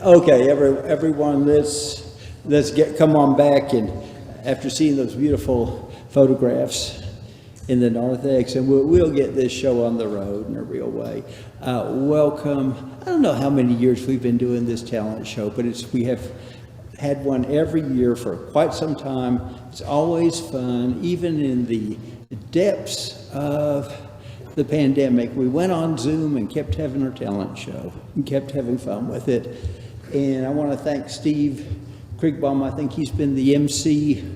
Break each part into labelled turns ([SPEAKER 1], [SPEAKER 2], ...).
[SPEAKER 1] Okay, everyone, let's come on back, and after seeing those beautiful photographs in the narthex, and we'll get this show on the road in a real way. Welcome. I don't know how many years we've been doing this talent show, but we have had one every year for quite some time. It's always fun, even in the depths of the pandemic. We went on Zoom and kept having our talent show and kept having fun with it. And I want to thank Steve Kriegbaum. I think he's been the MC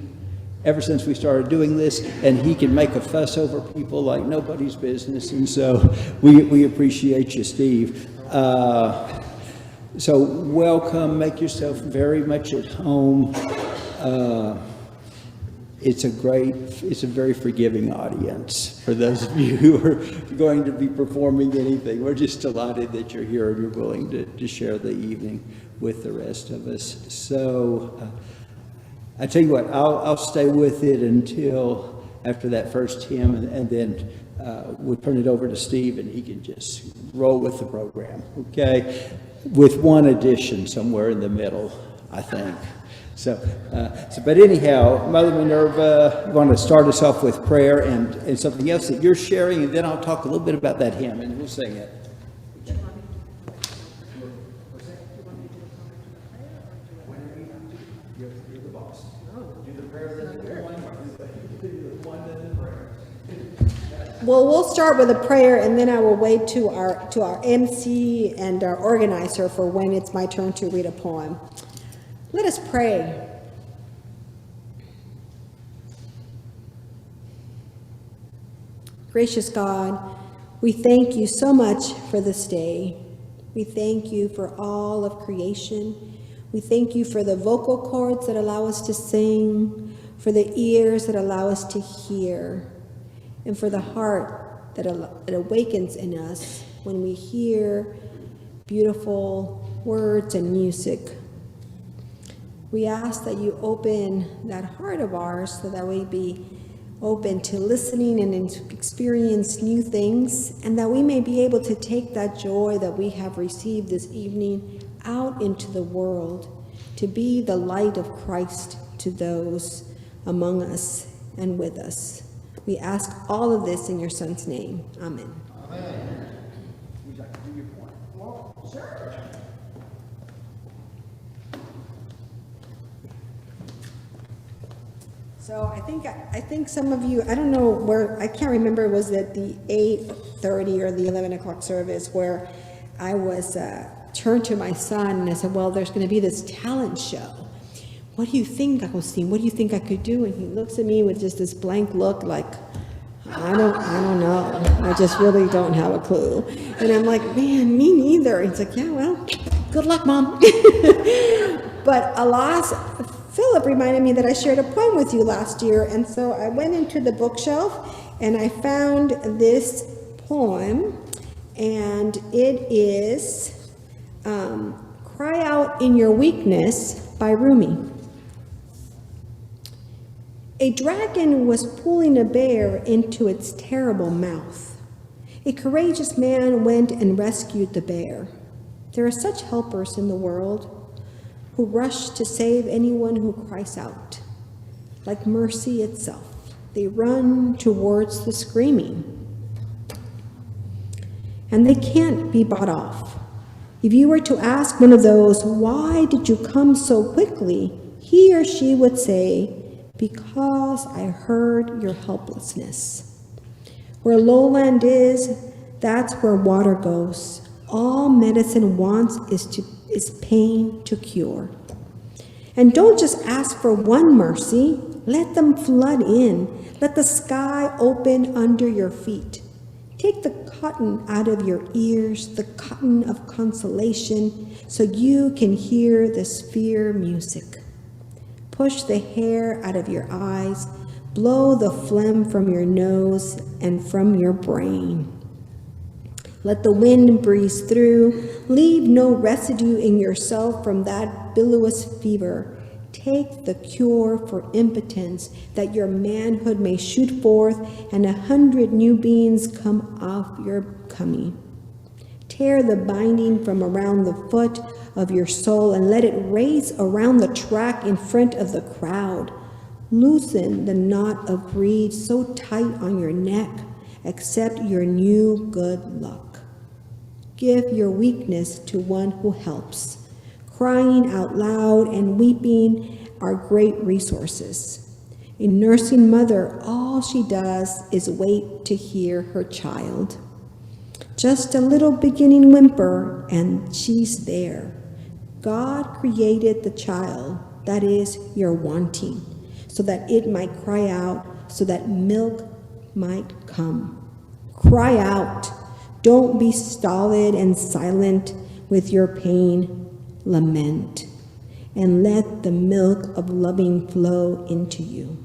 [SPEAKER 1] ever since we started doing this, and he can make a fuss over people like nobody's business. And so we appreciate you, Steve. So welcome, make yourself very much at home. It's a very forgiving audience for those of you who are going to be performing anything. We're just delighted that you're here and you're willing to share the evening with the rest of us. So I tell you what, I'll stay with it until after that first hymn, and then we'll turn it over to Steve and he can just roll with the program, okay? With one addition somewhere in the middle, I think. But anyhow, Mother Minerva, you want to start us off with prayer and something else that you're sharing, and then I'll talk a little bit about that hymn, and we'll sing it. You're the boss. Do the prayer, then the one, then the prayer.
[SPEAKER 2] Well, we'll start with a prayer, and then I will wait to our MC and our organizer for when it's my turn to read a poem. Let us pray. Gracious God, we thank you so much for this day. We thank you for all of creation. We thank you for the vocal cords that allow us to sing, for the ears that allow us to hear, and for the heart that awakens in us when we hear beautiful words and music. We ask that you open that heart of ours so that we be open to listening and experience new things, and that we may be able to take that joy that we have received this evening out into the world, to be the light of Christ to those among us and with us. We ask all of this in your Son's name. Amen.
[SPEAKER 1] Amen. Would you like to do your point? Well, sure.
[SPEAKER 2] So I think some of you, I don't know where, I can't remember, was it the 8:30 or the 11 o'clock service where I was turned to my son and I said, well, there's going to be this talent show. What do you think, Agustin? What do you think I could do? And he looks at me with just this blank look like, I don't know. I just really don't have a clue. And I'm like, man, me neither. He's like, yeah, well, good luck, Mom. But alas, Philip reminded me that I shared a poem with you last year, and so I went into the bookshelf and I found this poem, and it is Cry Out in Your Weakness by Rumi. A dragon was pulling a bear into its terrible mouth. A courageous man went and rescued the bear. There are such helpers in the world who rush to save anyone who cries out. Like mercy itself, they run towards the screaming. And they can't be bought off. If you were to ask one of those, why did you come so quickly? He or she would say, because I heard your helplessness. Where lowland is, that's where water goes. All medicine wants is pain to cure. And don't just ask for one mercy, let them flood in. Let the sky open under your feet. Take the cotton out of your ears, the cotton of consolation, so you can hear the sphere music. Push the hair out of your eyes, blow the phlegm from your nose and from your brain. Let the wind breeze through. Leave no residue in yourself from that bilious fever. Take the cure for impotence, that your manhood may shoot forth and 100 new beings come off your coming. Tear the binding from around the foot of your soul and let it race around the track in front of the crowd. Loosen the knot of greed so tight on your neck. Accept your new good luck. Give your weakness to one who helps. Crying out loud and weeping are great resources. A nursing mother, all she does is wait to hear her child. Just a little beginning whimper, and she's there. God created the child, that is, your wanting, so that it might cry out, so that milk might come. Cry out. Don't be stolid and silent with your pain. Lament, and let the milk of loving flow into you.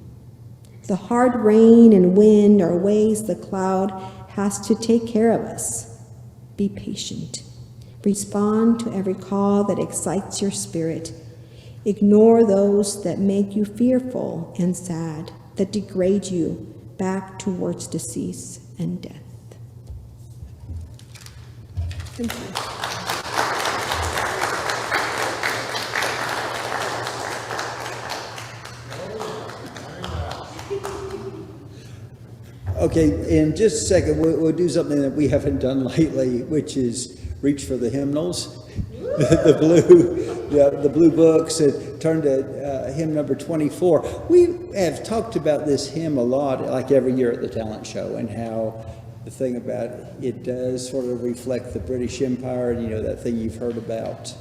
[SPEAKER 2] The hard rain and wind are ways the cloud has to take care of us. Be patient. Respond to every call that excites your spirit. Ignore those that make you fearful and sad, that degrade you back towards decease and death. Thank you.
[SPEAKER 1] Okay, in just a second, we'll do something that we haven't done lately, which is reach for the hymnals, the blue books, and turn to hymn number 24. We have talked about this hymn a lot, like every year at the talent show, and how the thing about it does sort of reflect the British Empire, and that thing you've heard about.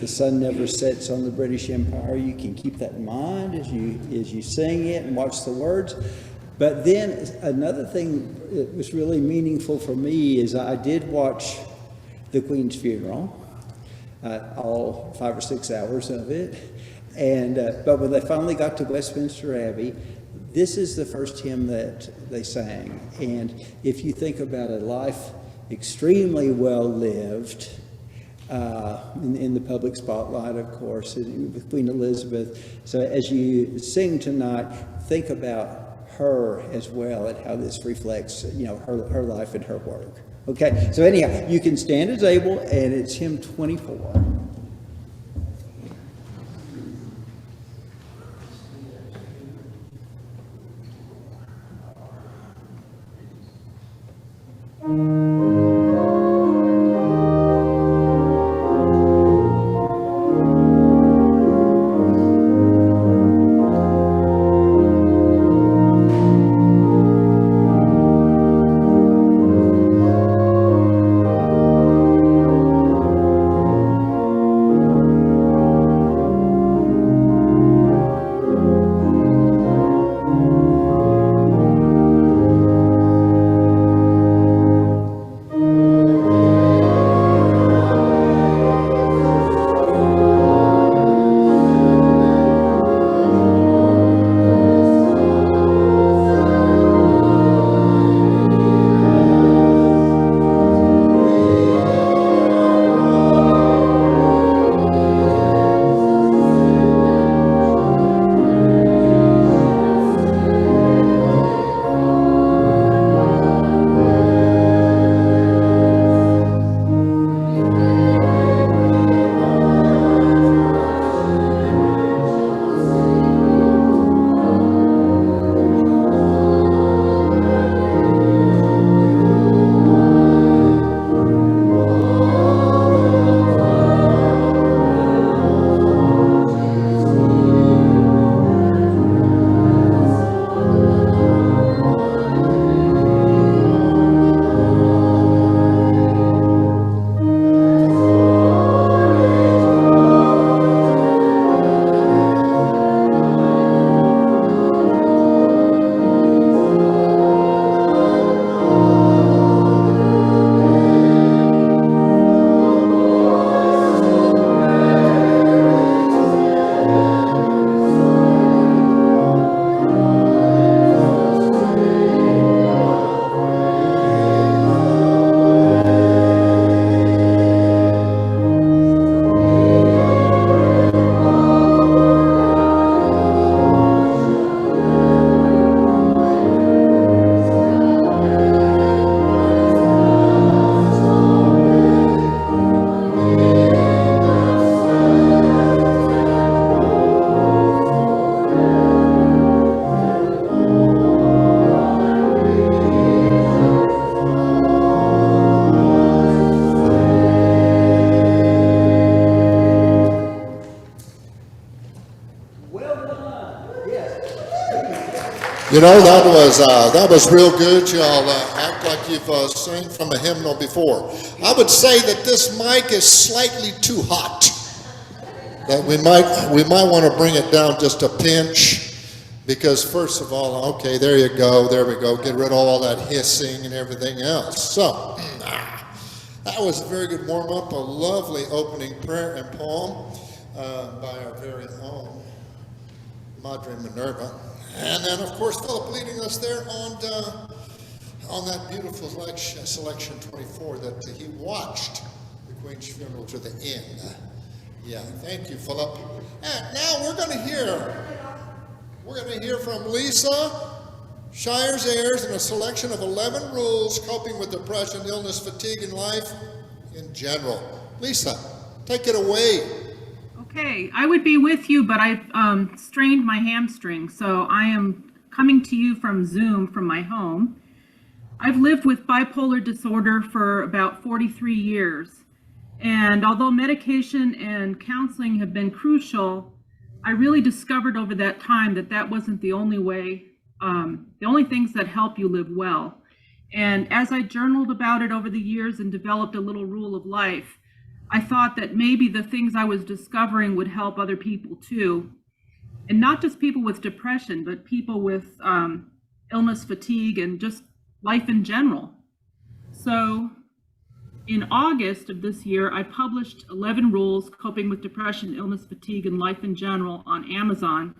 [SPEAKER 1] The sun never sets on the British Empire. You can keep that in mind as you sing it and watch the words. But then another thing that was really meaningful for me is I did watch the Queen's funeral, all 5 or 6 hours of it. And but when they finally got to Westminster Abbey, this is the first hymn that they sang. And if you think about a life extremely well lived, in the public spotlight, of course, with Queen Elizabeth. So as you sing tonight, think about her as well and how this reflects, her life and her work. Okay, so anyhow, you can stand as able, and it's hymn 24.
[SPEAKER 3] You know, that was real good. Y'all act like you've sang from a hymnal before. I would say that this mic is slightly too hot. That we might want to bring it down just a pinch, because first of all, okay, there you go, there we go. Get rid of all that hissing and everything else. So that was a very good warm up, a lovely opening prayer and poem by our very own Madre Minerva. And then, of course, Philip leading us there on that beautiful selection 24 that he watched the Queen's funeral to the end. Yeah, thank you, Philip. And now we're going to hear from Lisa Shirah-Hiers in a selection of 11 rules coping with depression, illness, fatigue, and life in general. Lisa, take it away.
[SPEAKER 4] Okay, I would be with you, but I've strained my hamstring, so I am coming to you from Zoom from my home. I've lived with bipolar disorder for about 43 years, and although medication and counseling have been crucial, I really discovered over that time that that wasn't the only way, the only things that help you live well. And as I journaled about it over the years and developed a little rule of life, I thought that maybe the things I was discovering would help other people too. And not just people with depression, but people with illness, fatigue, and just life in general. So in August of this year, I published 11 rules coping with depression, illness, fatigue, and life in general on Amazon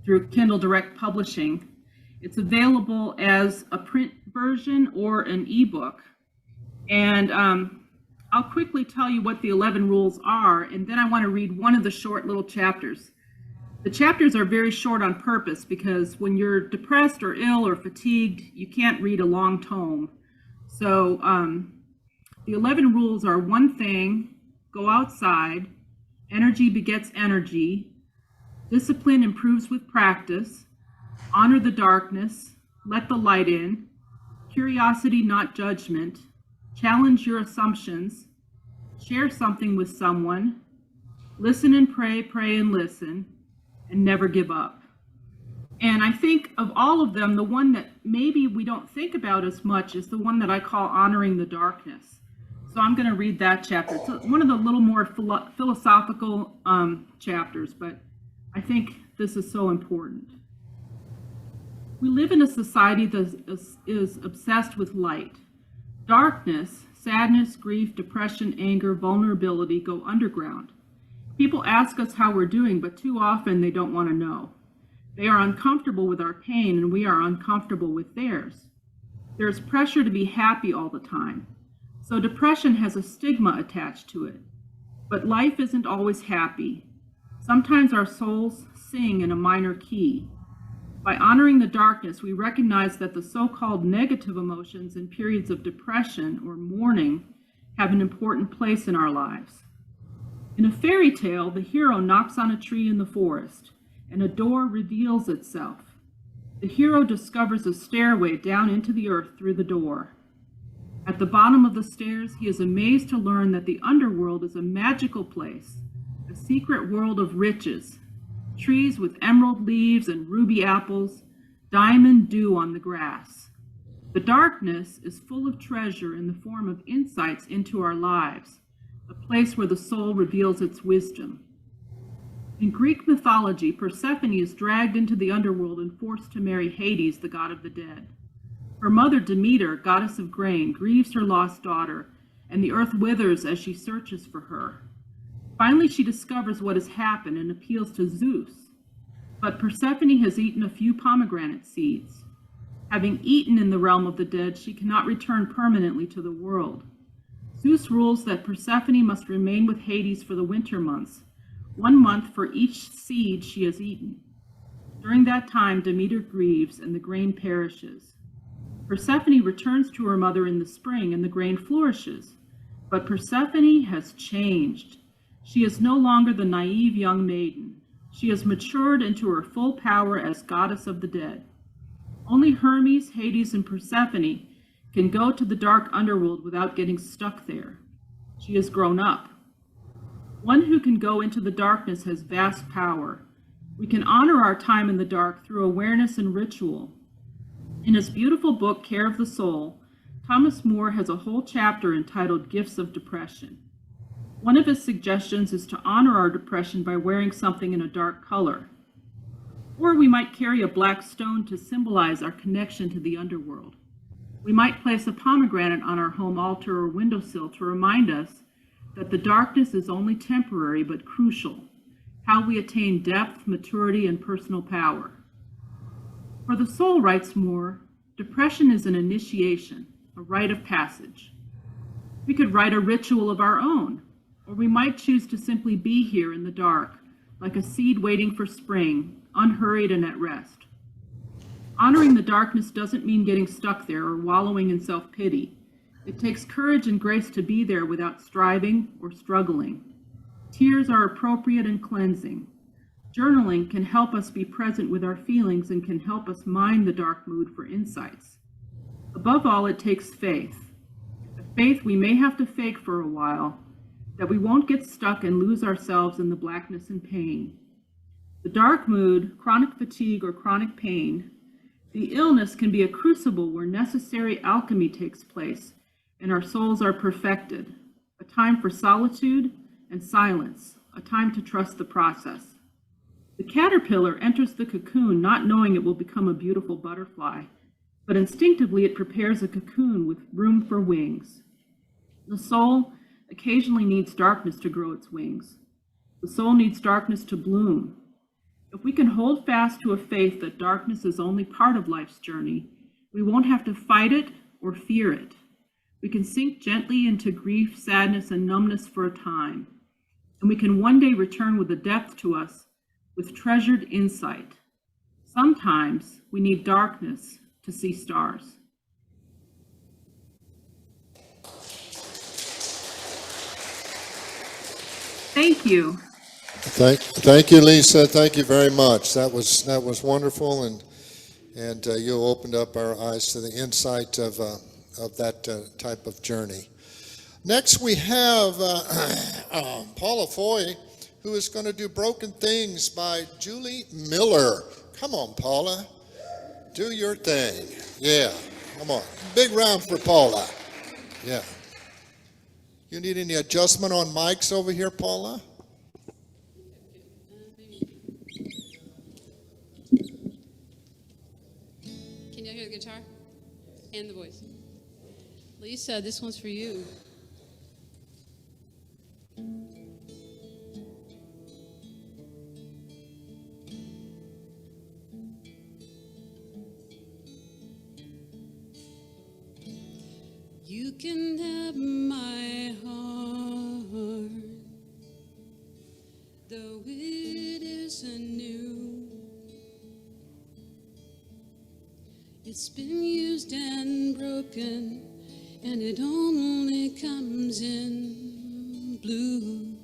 [SPEAKER 4] through Kindle Direct Publishing. It's available as a print version or an ebook. And I'll quickly tell you what the 11 rules are, and then I want to read one of the short little chapters. The chapters are very short on purpose because when you're depressed or ill or fatigued, you can't read a long tome. So the 11 rules are: one thing, go outside, energy begets energy, discipline improves with practice, honor the darkness, let the light in, curiosity not judgment, challenge your assumptions, share something with someone, listen and pray, pray and listen, and never give up. And I think of all of them, the one that maybe we don't think about as much is the one that I call honoring the darkness. So I'm going to read that chapter. It's one of the little more philosophical chapters, but I think this is so important. We live in a society that is obsessed with light. Darkness, sadness, grief, depression, anger, vulnerability go underground. People ask us how we're doing, but too often they don't want to know. They are uncomfortable with our pain, and we are uncomfortable with theirs. There's pressure to be happy all the time. So depression has a stigma attached to it. But life isn't always happy. Sometimes our souls sing in a minor key. By honoring the darkness, we recognize that the so-called negative emotions in periods of depression or mourning have an important place in our lives. In a fairy tale, the hero knocks on a tree in the forest, and a door reveals itself. The hero discovers a stairway down into the earth through the door. At the bottom of the stairs, he is amazed to learn that the underworld is a magical place, a secret world of riches. Trees with emerald leaves and ruby apples, diamond dew on the grass. The darkness is full of treasure in the form of insights into our lives, a place where the soul reveals its wisdom. In Greek mythology, Persephone is dragged into the underworld and forced to marry Hades, the god of the dead. Her mother, Demeter, goddess of grain, grieves her lost daughter, and the earth withers as she searches for her. Finally, she discovers what has happened and appeals to Zeus. But Persephone has eaten a few pomegranate seeds. Having eaten in the realm of the dead, she cannot return permanently to the world. Zeus rules that Persephone must remain with Hades for the winter months, 1 month for each seed she has eaten. During that time, Demeter grieves and the grain perishes. Persephone returns to her mother in the spring and the grain flourishes. But Persephone has changed. She is no longer the naive young maiden. She has matured into her full power as goddess of the dead. Only Hermes, Hades, and Persephone can go to the dark underworld without getting stuck there. She has grown up. One who can go into the darkness has vast power. We can honor our time in the dark through awareness and ritual. In his beautiful book, Care of the Soul, Thomas More has a whole chapter entitled Gifts of Depression. One of his suggestions is to honor our depression by wearing something in a dark color. Or we might carry a black stone to symbolize our connection to the underworld. We might place a pomegranate on our home altar or windowsill to remind us that the darkness is only temporary but crucial, how we attain depth, maturity, and personal power. For the soul, writes Moore, depression is an initiation, a rite of passage. We could write a ritual of our own, or we might choose to simply be here in the dark, like a seed waiting for spring, unhurried and at rest. Honoring the darkness doesn't mean getting stuck there or wallowing in self-pity. It takes courage and grace to be there without striving or struggling. Tears are appropriate and cleansing. Journaling can help us be present with our feelings and can help us mine the dark mood for insights. Above all, it takes faith. A faith we may have to fake for a while, that we won't get stuck and lose ourselves in the blackness and pain. The dark mood, chronic fatigue, or chronic pain, the illness can be a crucible where necessary alchemy takes place and our souls are perfected, a time for solitude and silence, a time to trust the process. The caterpillar enters the cocoon not knowing it will become a beautiful butterfly, but instinctively it prepares a cocoon with room for wings. The soul occasionally needs darkness to grow its wings. The soul needs darkness to bloom. If we can hold fast to a faith that darkness is only part of life's journey, we won't have to fight it or fear it. We can sink gently into grief, sadness, and numbness for a time, and we can one day return with a depth to us, with treasured insight. Sometimes we need darkness to see stars. Thank you.
[SPEAKER 3] Thank you, Lisa. Thank you very much. That was wonderful, and you opened up our eyes to the insight of that type of journey. Next, we have Paula Foy, who is going to do Broken Things by Julie Miller. Come on, Paula. Do your thing. Yeah, come on. Big round for Paula. Yeah. You need any adjustment on mics over here, Paula?
[SPEAKER 5] Can you hear the guitar? And the voice. Lisa, this one's for you. You can have my heart, though it is anew. It's been used and broken, and it only comes in blue.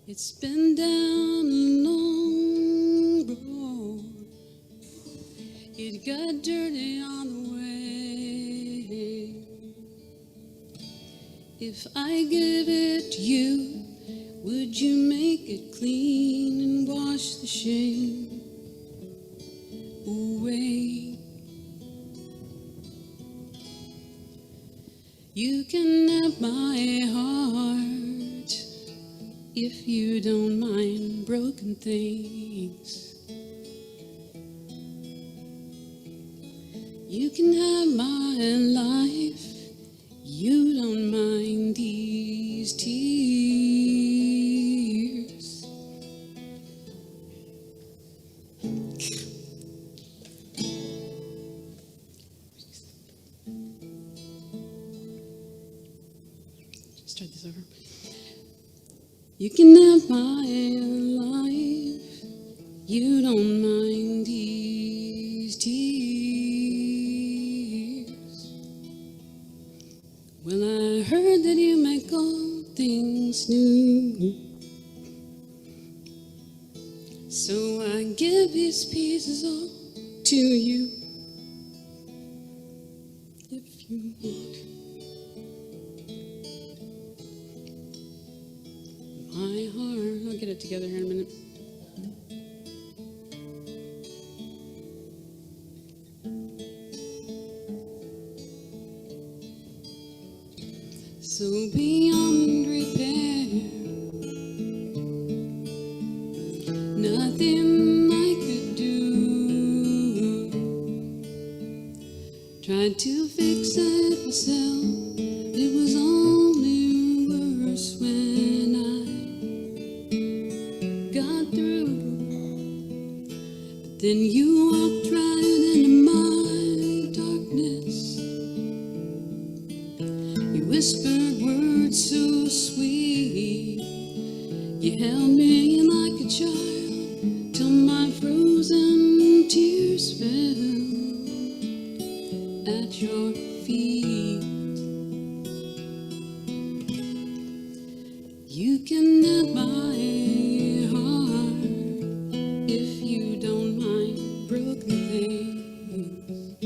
[SPEAKER 5] It's been down a long road. It got dirty on the way. If I give it to you, would you make it clean and wash the shame away? You can have my heart if you don't mind broken things. You can have my life, you don't mind these tears. Start this over. You can have my life, you don't mind these tears. Well, I heard that you make all things new, so I give these pieces all to you, if you want. My heart, I'll get it together here in a minute. so beyond repair. Nothing I could do. Tried to fix it myself. It was only worse when I got through. But then you walked right into my darkness. You whispered words so sweet. You held me like a child till my frozen tears fell at your feet. You can have my heart if you don't mind broken things.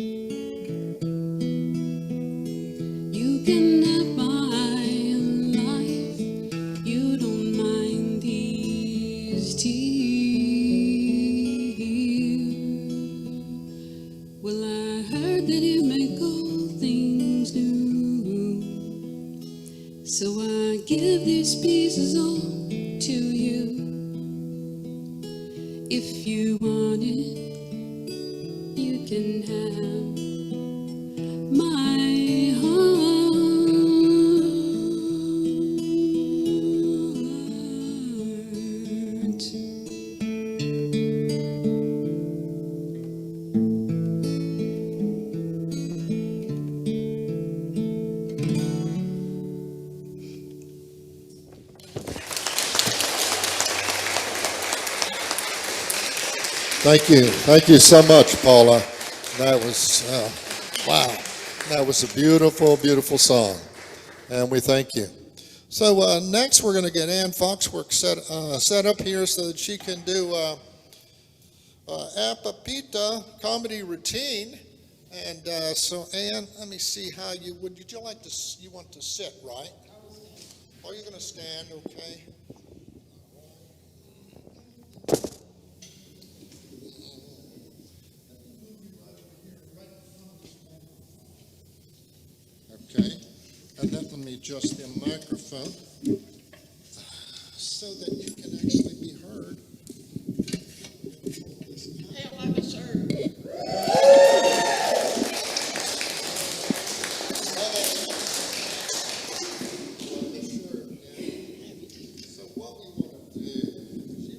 [SPEAKER 5] You can have my life. You don't mind these tears. Well, I heard that you make all things new, so I give these pieces all to you. If you want it, you can have my heart.
[SPEAKER 3] Thank you so much, Paula. That was, wow, that was a beautiful, beautiful song, and we thank you. So next we're going to get Ann Foxworth set up here so that she can do ABAPITA comedy routine. And so Ann, let me see how you like to, you want to sit, right? Or are you going to stand, okay? Okay, and then let me adjust the microphone so that you can actually be heard.
[SPEAKER 5] Hey, I like my shirt.
[SPEAKER 3] So what we want to do is you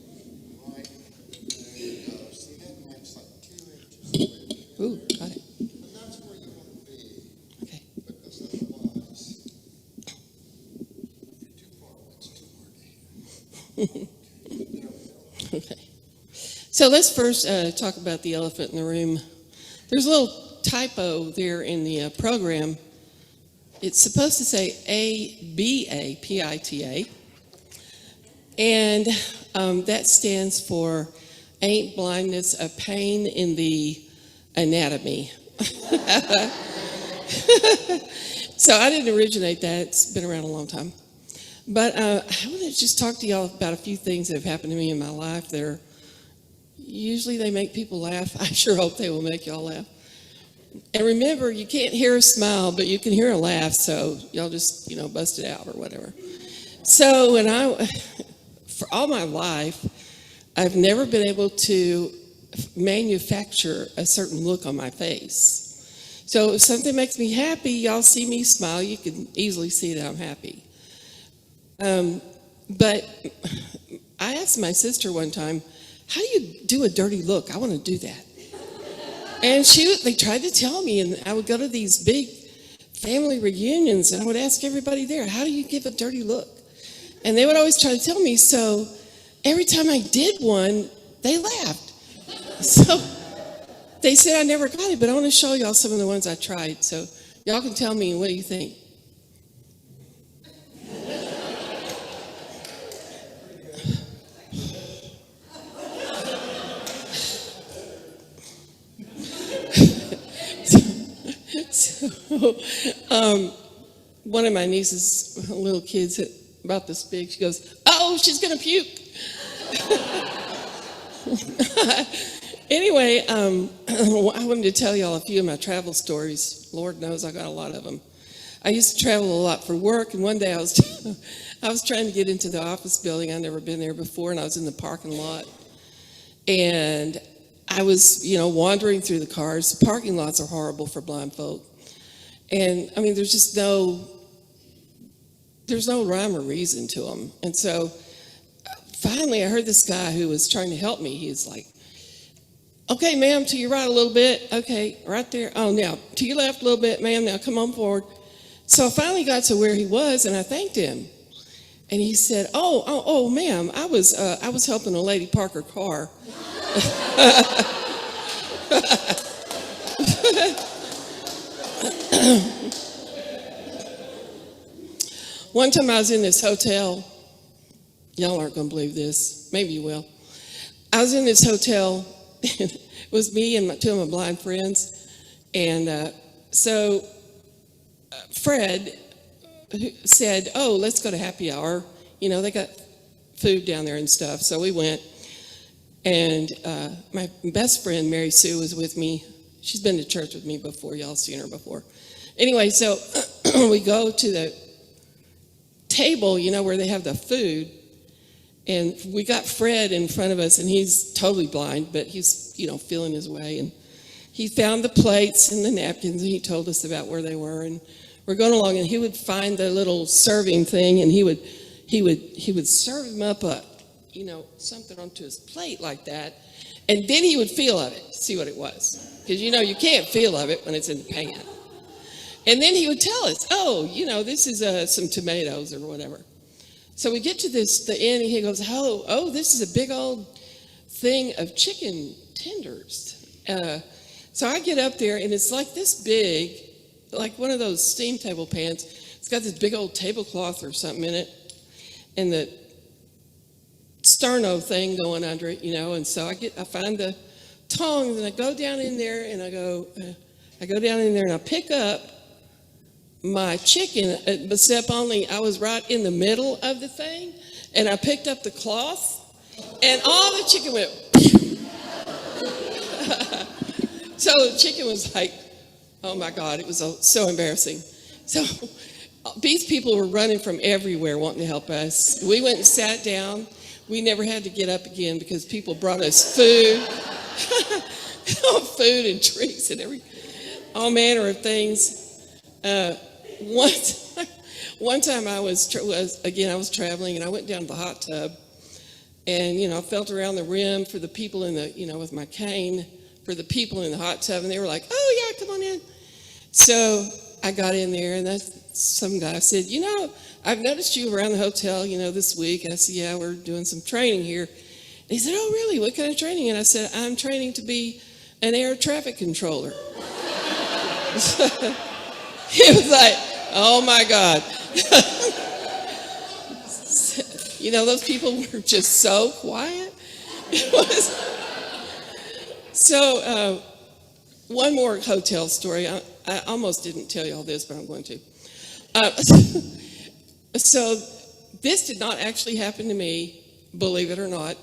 [SPEAKER 3] right there you go. See, that makes like 2 inches away.
[SPEAKER 5] Ooh, got it.
[SPEAKER 3] And that's where you want to be.
[SPEAKER 5] Okay.
[SPEAKER 3] Because otherwise, if you're too far away, it's too hard to hear.
[SPEAKER 6] Okay. So let's first talk about the elephant in the room. There's a little typo there in the program. It's supposed to say ABAPITA, and that stands for Ain't Blindness a Pain in the Anatomy. So I didn't originate that. It's been around a long time. But I want to just talk to y'all about a few things that have happened to me in my life. Usually they make people laugh. I sure hope they will make y'all laugh. And remember, you can't hear a smile, but you can hear a laugh. So y'all just, bust it out or whatever. So for all my life, I've never been able to manufacture a certain look on my face. So if something makes me happy, y'all see me smile, you can easily see that I'm happy. But I asked my sister one time, how do you do a dirty look? I want to do that. And they tried to tell me, and I would go to these big family reunions, and I would ask everybody there, how do you give a dirty look? And they would always try to tell me, so every time I did one, they laughed. So they said I never got it, but I want to show y'all some of the ones I tried, so y'all can tell me, what do you think? So, one of my nieces, little kids, about this big, she goes, "Oh, she's gonna puke." Anyway, I wanted to tell y'all a few of my travel stories. Lord knows I got a lot of them. I used to travel a lot for work, and one day I was I was trying to get into the office building. I'd never been there before, and I was in the parking lot. And I was, wandering through the cars. The parking lots are horrible for blind folk. And, I mean, there's no rhyme or reason to them. And so finally I heard this guy who was trying to help me. He was like, okay, ma'am, to your right a little bit. Okay, right there. Oh, now, to your left a little bit, ma'am. Now, come on forward. So I finally got to where he was, and I thanked him. And he said, oh, ma'am, I was helping a lady park her car. One time I was in this hotel. Y'all aren't going to believe this. Maybe you will. I was in this hotel. It was me and two of my blind friends. And so Fred said, oh, let's go to happy hour. They got food down there and stuff. So we went. And my best friend, Mary Sue, was with me. She's been to church with me before. Y'all seen her before. Anyway, so we go to the table, where they have the food. And we got Fred in front of us, and he's totally blind, but he's, feeling his way. And he found the plates and the napkins, and he told us about where they were. And we're going along, and he would find the little serving thing, and he would serve him up something onto his plate like that. And then he would feel of it, see what it was. Because, you can't feel of it when it's in the pan. And then he would tell us, oh, this is some tomatoes or whatever. So we get to the end, and he goes, oh, this is a big old thing of chicken tenders. So I get up there, and it's like this big, like one of those steam table pans. It's got this big old tablecloth or something in it, and the sterno thing going under it, And so I find the tongs, and I go down in there, and I go down in there, and I pick up my chicken, except only I was right in the middle of the thing, and I picked up the cloth, and all the chicken went. So the chicken was like, oh my God, it was so embarrassing. So these people were running from everywhere wanting to help us. We went and sat down. We never had to get up again because people brought us food, food and drinks and all manner of things. One time I was traveling, and I went down to the hot tub, and I felt around the rim for the people in the with my cane for the people in the hot tub, and they were like, oh yeah, come on in. So I got in there, and some guy said, I've noticed you around the hotel, this week. I said, yeah, we're doing some training here. And he said, oh really, what kind of training? And I said, I'm training to be an air traffic controller. He was like, oh my God. Those people were just so quiet. It was. So one more hotel story. I almost didn't tell you all this, but I'm going to. So this did not actually happen to me, believe it or not,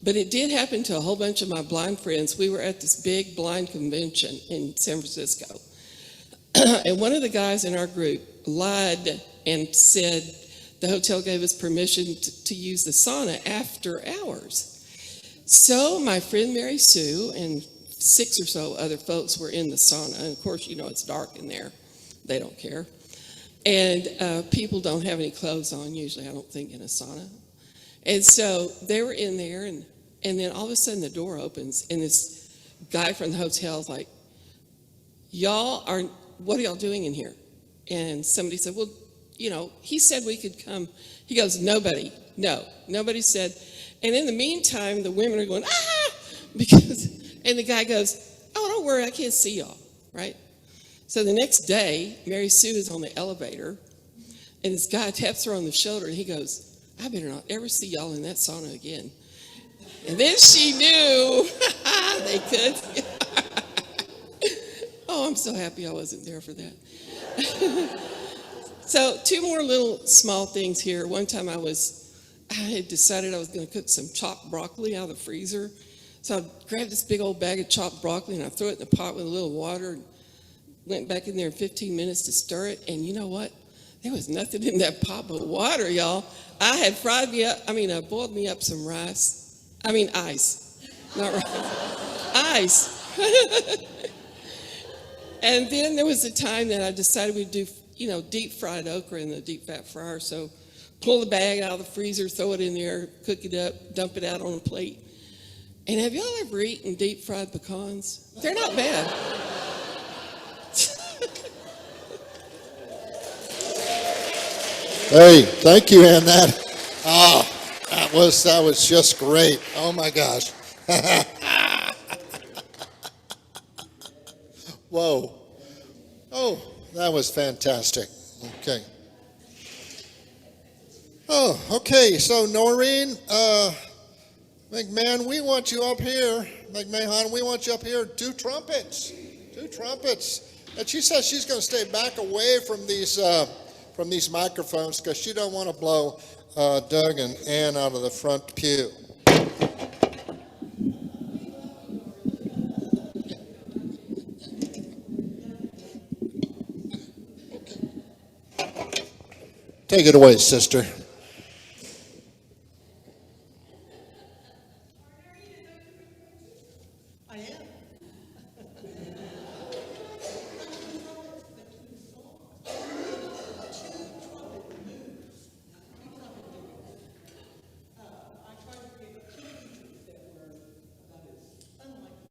[SPEAKER 6] but it did happen to a whole bunch of my blind friends. We were at this big blind convention in San Francisco. And one of the guys in our group lied and said the hotel gave us permission to use the sauna after hours. So my friend Mary Sue and 6 or so other folks were in the sauna. And of course, it's dark in there. They don't care. And people don't have any clothes on usually, I don't think, in a sauna. And so they were in there, and then all of a sudden the door opens, and this guy from the hotel is like, what are y'all doing in here? And somebody said, well, he said we could come. He goes, nobody said. And in the meantime, the women are going, and the guy goes, oh, don't worry, I can't see y'all, right? So the next day, Mary Sue is on the elevator, and this guy taps her on the shoulder, and he goes, I better not ever see y'all in that sauna again. And then she knew they could. Oh, I'm so happy I wasn't there for that. So 2 more little small things here. One time I had decided I was going to cook some chopped broccoli out of the freezer. So I grabbed this big old bag of chopped broccoli, and I threw it in the pot with a little water. went back in there in 15 minutes to stir it, and you know what? There was nothing in that pot but water, y'all. I had boiled me up some ice. Not rice. Ice. And then there was a time that I decided we'd do, deep fried okra in the deep fat fryer. So pull the bag out of the freezer, throw it in there, cook it up, dump it out on a plate. And have y'all ever eaten deep fried pecans? They're not bad.
[SPEAKER 3] Hey, thank you, Ann. That was just great. Oh my gosh. Whoa. Oh, that was fantastic. Okay. Oh, okay. So Noreen, McMahon, we want you up here. McMahon, we want you up here. Do trumpets. And she says she's going to stay back away from these microphones because she don't want to blow Doug and Ann out of the front pew. Take it away, sister.